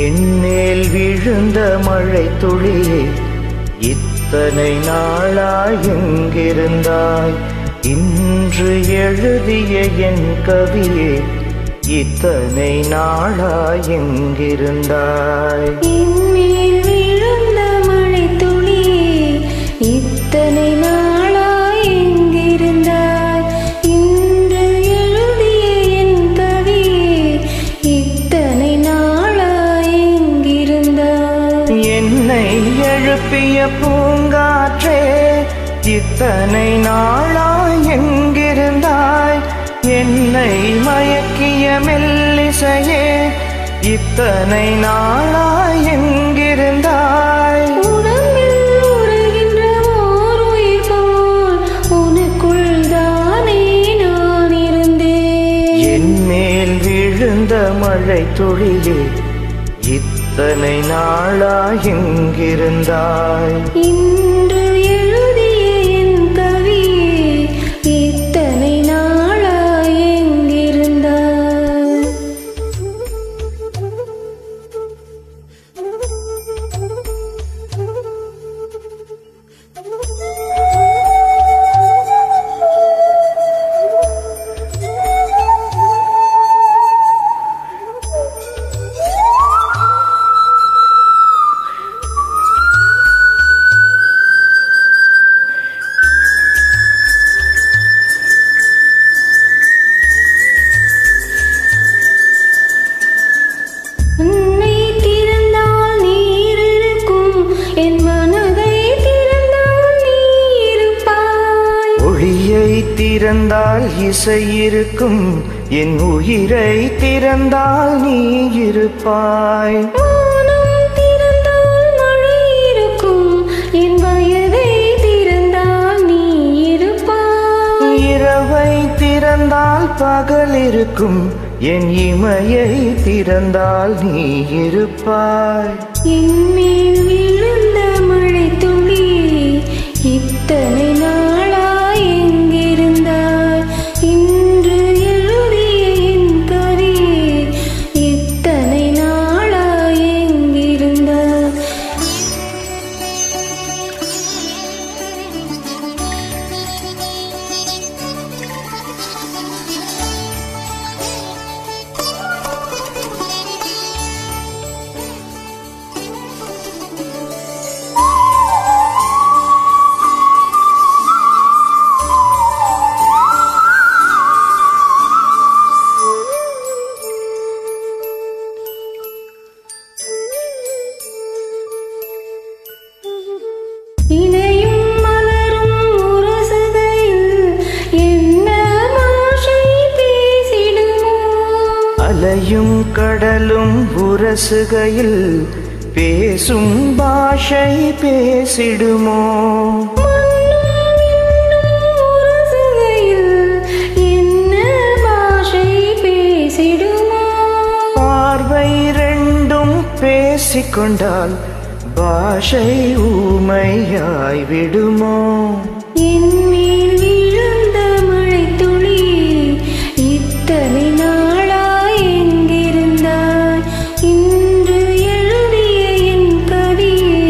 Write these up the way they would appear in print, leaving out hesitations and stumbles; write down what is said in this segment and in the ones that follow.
என்மேல் விழுந்த மழை துளியே இத்தனை நாளாய் எங்கிருந்தாய்? இன்று எழுதிய என் கவியே இத்தனை நாளாய் எங்கிருந்தாய்? என்மேல் விழுந்த மழை துளியே இத்தனை நாளாய் எங்கிருந்தாய்? இன்று எழுதிய என் கவியே இத்தனை நாளாய் எங்கிருந்தாய்? என்னை எழுப்பிய பூங்காற்றே இத்தனை நாளாய் எங்கிருந்தாய்? என்னை மயக்கிய மெல்லிசையே இத்தனை நாளாய் எங்கிருந்தாய்? உடம்பில் உருகின்ற ஓர் உயிர் போல் உனக்குள் தானே நான் இருந்தேன். என்மேல் விழுந்த மழை துளியே இத்தனை நாளாய் எங்கிருந்தாய்? இன்று எழுதிய என் கவியே இத்தனை நாளாய் எங்கிருந்தாய்? உன்னை திறந்தால் நீர் இருக்கும், என் மனதை திறந்தால் நீ இருப்பாய். ஒளியை திறந்தால் இசை இருக்கும், என் உயிரை திறந்தால் நீ இருப்பாய். வானம் திறந்தால் மழை இருக்கும், என் வயதை திறந்தால் நீ இருப்பாய். இரவை திறந்தால் பகல் இருக்கும், என் இமையை திறந்தால் நீ இருப்பாய். என்மேல் விழுந்த மழை துளியே இத்தனை நாளாய் எங்கிருந்தாய்? இன்று எழுதிய என் கவியே இத்தனை நாளாய் எங்கிருந்தாய்? இலையும் மலரும் உரசுகையில் என்ன பாஷை பேசிடுமோ? அலையும் கடலும் உரசுகையில் பேசும் பாஷை பேசிடுமோ? மண்ணும் விண்ணும் உரசுகையில் என்ன பாஷை பேசிடுமோ? பார்வை ரெண்டும் பேசிக்கொண்டால் பாஷை ஊமையாய் விடுமோ? என்மேல் விழுந்த மழை துளியே இத்தனை நாளாய் எங்கிருந்தாய்? இன்று எழுதிய என் கவியே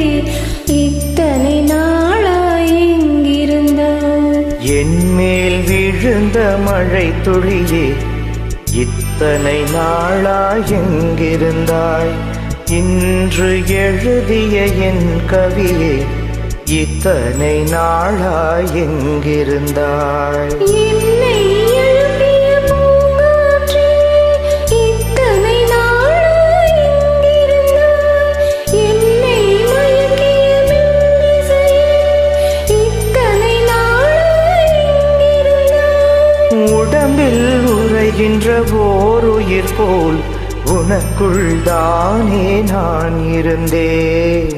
இத்தனை நாளாய் எங்கிருந்தாய்? என்மேல் விழுந்த மழை துளியே இத்தனை நாளாய் எங்கிருந்தாய்? இன்று எழுதிய என் கவியே இத்தனை நாளாய் எங்கிருந்தாய்? என்னை எழுப்பிய பூங்காற்றே இத்தனை நாளாய் எங்கிருந்தாய்? என்னை மயக்கிய மெல்லிசையே இத்தனை நாளாய் எங்கிருந்தாய்? உடம்பில் உறைகின்ற ஓர் உயிர் போல் உனக்குள் தானே நான் இருந்தேன்.